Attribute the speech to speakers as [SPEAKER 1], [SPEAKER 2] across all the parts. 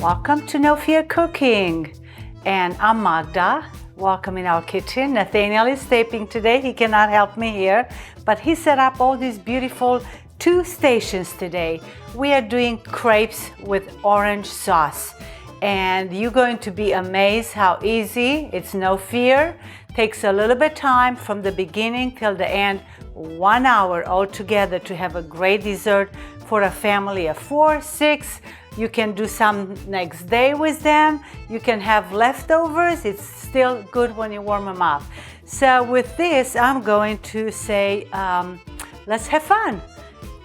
[SPEAKER 1] Welcome to No Fear Cooking, and I'm Magda. Welcome in our kitchen. Nathaniel is taping today. He cannot help me here, but he set up all these beautiful 2 stations today. We are doing crepes with orange sauce, and you're going to be amazed how easy. It's no fear. Takes a little bit time from the beginning till the end, 1 hour altogether to have a great dessert for a family of 4, 6. You can do some next day with them. You can have leftovers. It's still good when you warm them up. So with this, I'm going to say, let's have fun.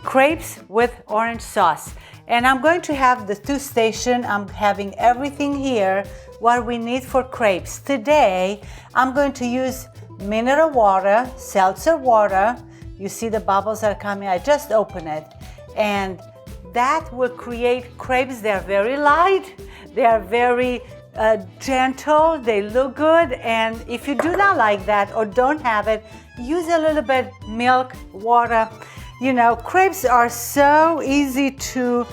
[SPEAKER 1] Crepes with orange sauce. And I'm going to have the 2 station. I'm having everything here, what we need for crepes. Today, I'm going to use mineral water, seltzer water. You see the bubbles are coming. I just opened it. And that will create crepes. They're very light, they are very gentle, they look good. And if you do not like that or don't have it, use a little bit milk, water. You know, crepes are so easy to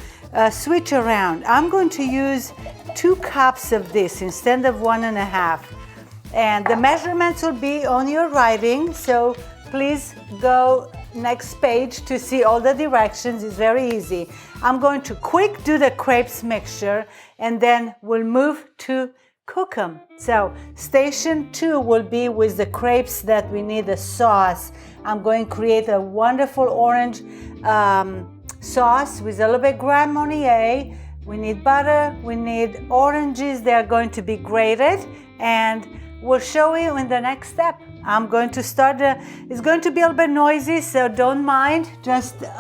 [SPEAKER 1] switch around. I'm going to use 2 cups of this instead of 1.5. And the measurements will be on your writing, so please go next page to see all the directions. It's very easy. I'm going to quick do the crepes mixture and then we'll move to cook them. So station 2 will be with the crepes that we need the sauce. I'm going to create a wonderful orange sauce with a little bit Grand Marnier. We need butter, we need oranges. They're going to be grated, and we'll show you in the next step. I'm going to start, it's going to be a little bit noisy, so don't mind. Just, it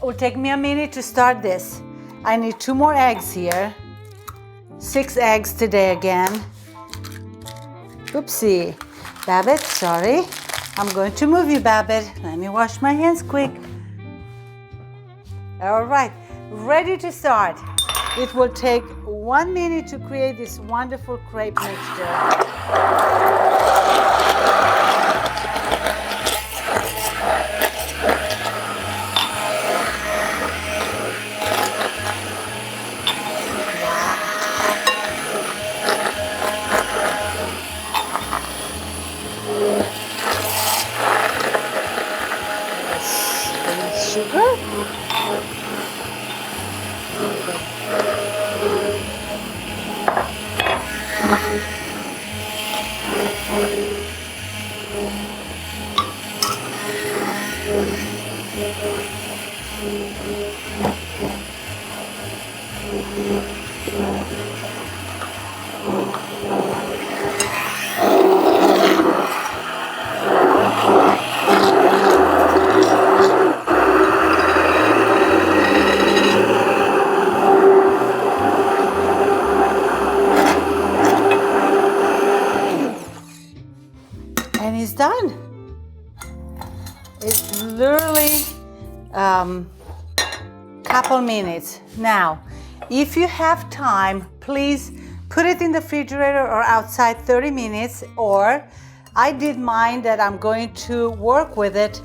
[SPEAKER 1] will take me a minute to start this. I need 2 more eggs here. 6 eggs today again. Oopsie. Babette, sorry. I'm going to move you, Babette. Let me wash my hands quick. All right, ready to start. It will take 1 minute to create this wonderful crepe mixture. Sugar. And it's done. It's literally couple minutes. Now, if you have time, please put it in the refrigerator or outside 30 minutes, or I did mine that I'm going to work with it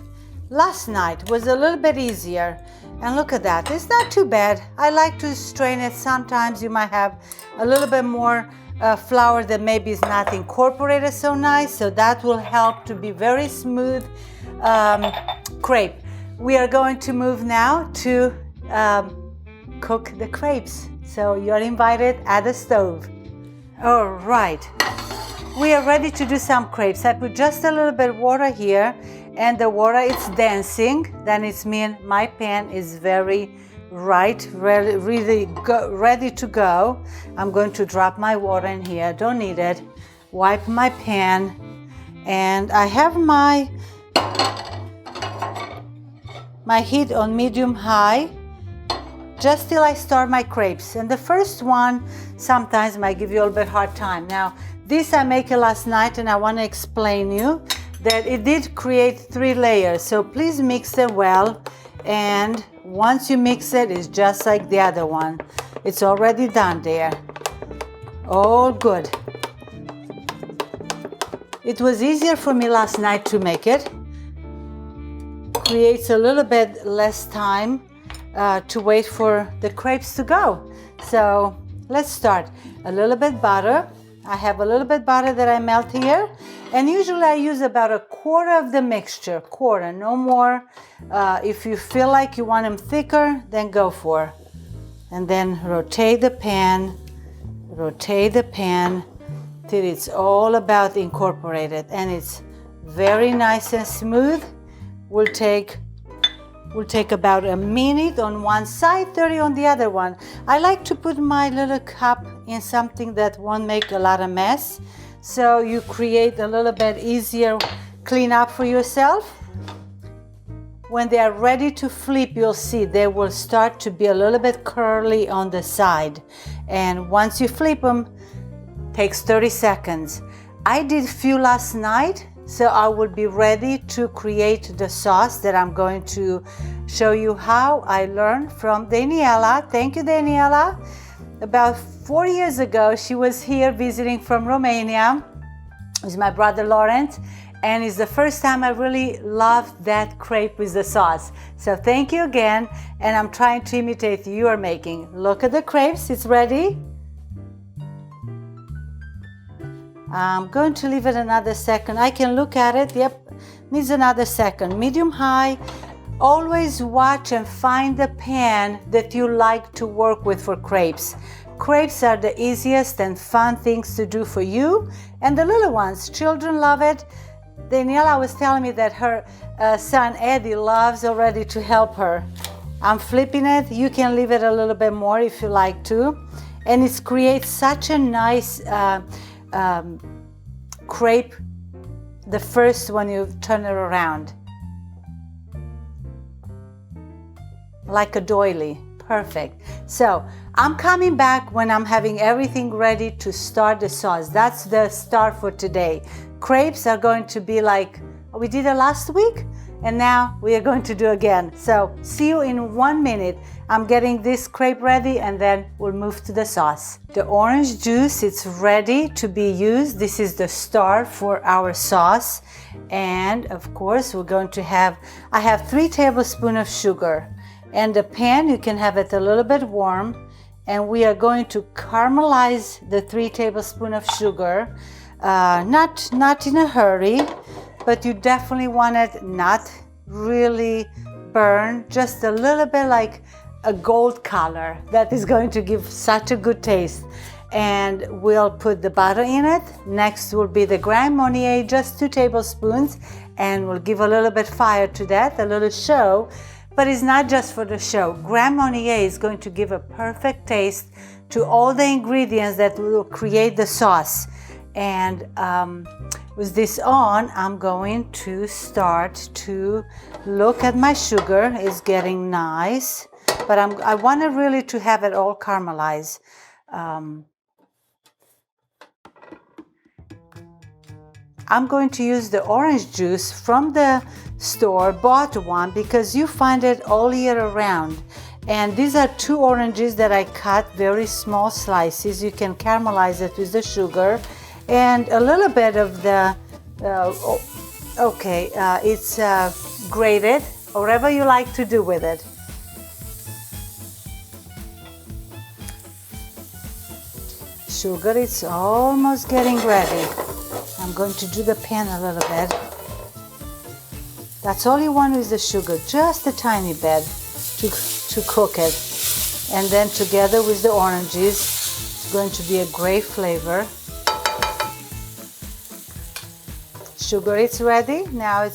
[SPEAKER 1] last night. It was a little bit easier. And look at that, it's not too bad. I like to strain it. Sometimes you might have a little bit more flour that maybe is not incorporated so nice, so that will help to be very smooth crepe. We are going to move now to cook the crepes. So you're invited at the stove. All right, we are ready to do some crepes. I put just a little bit of water here, and the water is dancing. Then it's mean my pan is very right, really ready to go. I'm going to drop my water in here. Don't need it. Wipe my pan, and I have my heat on medium high just till I start my crepes. And the first one sometimes might give you a little bit hard time. Now this I make it last night, and I want to explain you that it did create 3 layers, so please mix it well. And once you mix it, it's just like the other one. It's already done there. All good. It was easier for me last night to make it. Creates a little bit less time to wait for the crepes to go. So let's start. A little bit butter. I have a little bit butter that I melt here, and usually I use about a quarter of the mixture, quarter, no more. If you feel like you want them thicker, then go for. And then rotate the pan till it's all about incorporated, and it's very nice and smooth. We'll take about a minute on one side, 30 on the other one. I like to put my little cup in something that won't make a lot of mess, so you create a little bit easier clean up for yourself. When they are ready to flip, you'll see they will start to be a little bit curly on the side, and once you flip them, takes 30 seconds. I did few last night, so I will be ready to create the sauce that I'm going to show you how I learned from Daniela. Thank you, Daniela. About 4 years ago, she was here visiting from Romania with my brother Lawrence, and it's the first time I really loved that crepe with the sauce. So thank you again, and I'm trying to imitate you are making. Look at the crepes, it's ready. I'm going to leave it another second. I can look at it. Yep, needs another second. Medium high. Always watch and find the pan that you like to work with for crepes. Crepes are the easiest and fun things to do for you and the little ones. Children love it. Daniela was telling me that her son Eddie loves already to help her. I'm flipping it. You can leave it a little bit more if you like to. And it creates such a nice crepe the first when you turn it around, like a doily. Perfect. So I'm coming back when I'm having everything ready to start the sauce. That's the start for today. Crepes are going to be like we did it last week, and now we are going to do again. So see you in 1 minute. I'm getting this crepe ready, and then we'll move to the sauce. The orange juice, it's ready to be used. This is the start for our sauce. And of course, we're going to have, I have 3 tablespoons of sugar. And the pan, you can have it a little bit warm. And we are going to caramelize the 3 tablespoons of sugar. Not in a hurry, but you definitely want it not really burn, just a little bit like a gold color. That is going to give such a good taste. And we'll put the butter in it. Next will be the Grand Marnier, just 2 tablespoons, and we'll give a little bit fire to that, a little show. But it's not just for the show. Grand Marnier is going to give a perfect taste to all the ingredients that will create the sauce. And with this on, I'm going to start to look at my sugar. It's getting nice, but I want to really to have it all caramelized. I'm going to use the orange juice from the store, bought one, because you find it all year around. And these are 2 oranges that I cut very small slices. You can caramelize it with the sugar and a little bit of the, it's grated, or whatever you like to do with it. Sugar, it's almost getting ready. I'm going to do the pan a little bit. That's all you want is the sugar, just a tiny bit to cook it. And then together with the oranges, it's going to be a great flavor. Sugar is ready. Now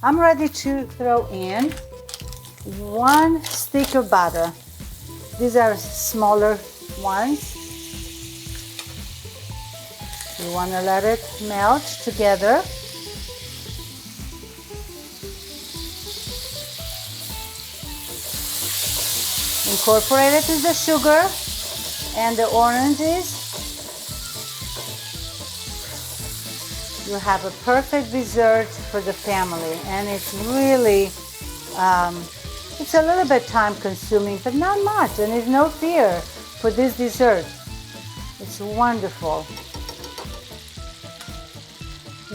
[SPEAKER 1] I'm ready to throw in 1 stick of butter. These are smaller ones. You want to let it melt together. Incorporate it with the sugar and the oranges. You have a perfect dessert for the family, and it's really, it's a little bit time consuming, but not much, and there's no fear for this dessert. It's wonderful.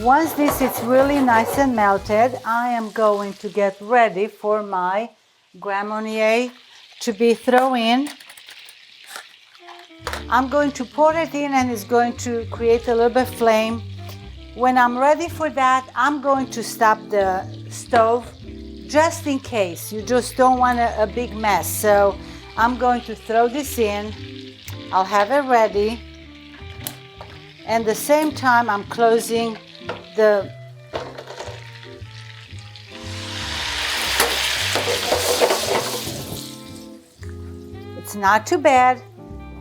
[SPEAKER 1] Once this is really nice and melted, I am going to get ready for my Grand Marnier to be thrown in. I'm going to pour it in and it's going to create a little bit of flame. When I'm ready for that, I'm going to stop the stove just in case. You just don't want a big mess. So I'm going to throw this in. I'll have it ready. And at the same time, I'm closing the It's not too bad.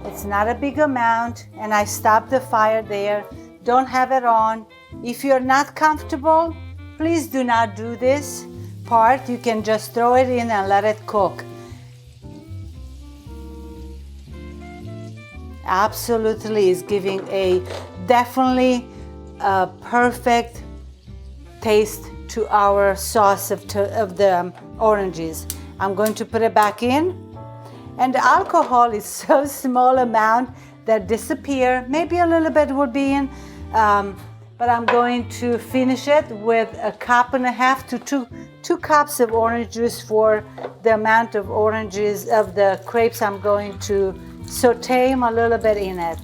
[SPEAKER 1] It's not a big amount. And I stop the fire there. Don't have it on. If you're not comfortable, please do not do this part. You can just throw it in and let it cook. Absolutely is giving a definitely a perfect taste to our sauce of the oranges. I'm going to put it back in. And the alcohol is so small amount that disappear. Maybe a little bit will be in, but I'm going to finish it with 1.5 cups to two cups of orange juice for the amount of oranges of the crepes. I'm going to saute them a little bit in it.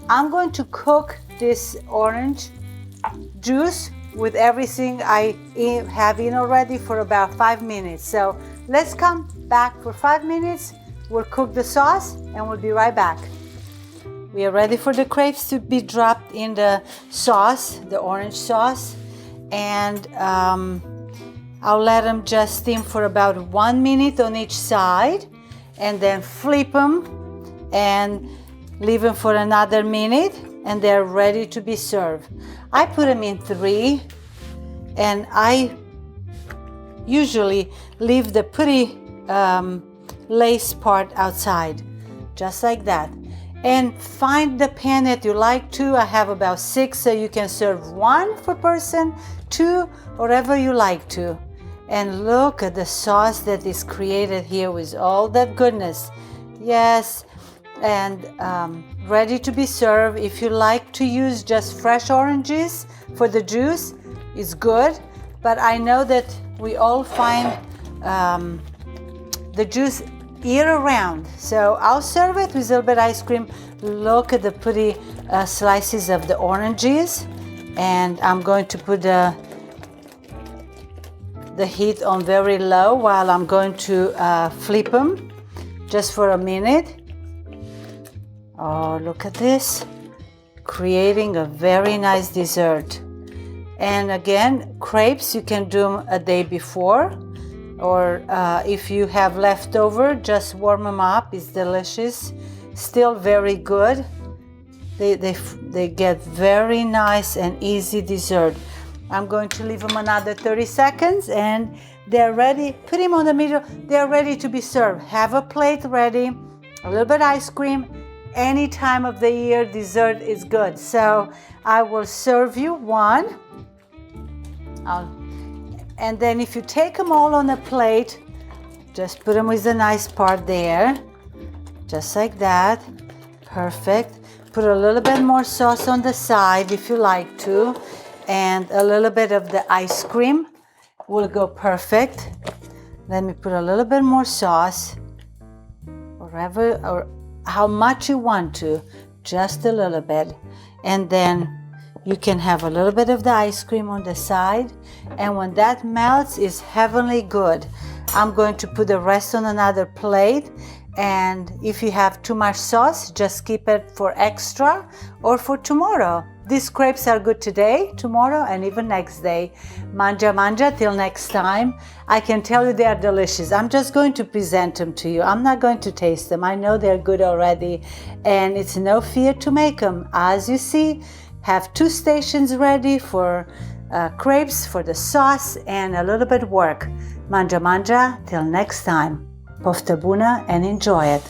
[SPEAKER 1] I'm going to cook this orange juice with everything I have in already for about 5 minutes. So let's come back for 5 minutes. We'll cook the sauce and we'll be right back. We are ready for the crepes to be dropped in the sauce, the orange sauce. And I'll let them just steam for about 1 minute on each side and then flip them and leave them for another minute and they're ready to be served. I put them in 3 and I usually leave the pretty lace part outside, just like that. And find the pan that you like to. I have about 6, so you can serve 1 per person, 2, whatever you like to. And look at the sauce that is created here with all that goodness. Yes, and ready to be served. If you like to use just fresh oranges for the juice, it's good. But I know that we all find the juice year-round. So I'll serve it with a little bit of ice cream. Look at the pretty slices of the oranges. And I'm going to put the heat on very low while I'm going to flip them just for a minute. Oh, look at this. Creating a very nice dessert. And again, crepes, you can do them a day before. Or if you have leftover, just warm them up. It's delicious. Still very good. They get very nice and easy dessert. I'm going to leave them another 30 seconds and they're ready. Put them on the middle. They're ready to be served. Have a plate ready. A little bit of ice cream. Any time of the year, dessert is good. So I will serve you one. And then if you take them all on a plate, just put them with a nice part there, just like that. Perfect. Put a little bit more sauce on the side if you like to, and a little bit of the ice cream will go perfect. Let me put a little bit more sauce, wherever or how much you want to, just a little bit. And then you can have a little bit of the ice cream on the side, and when that melts, it's heavenly good. I'm going to put the rest on another plate, and if you have too much sauce, just keep it for extra or for tomorrow. These crepes are good today, tomorrow, and even next day. Manja manja, till next time. I can tell you they are delicious. I'm just going to present them to you. I'm not going to taste them. I know they're good already, and it's no fear to make them. As you see, have 2 stations ready for crepes, for the sauce, and a little bit work. Manja manja, till next time. Poftă bună and enjoy it.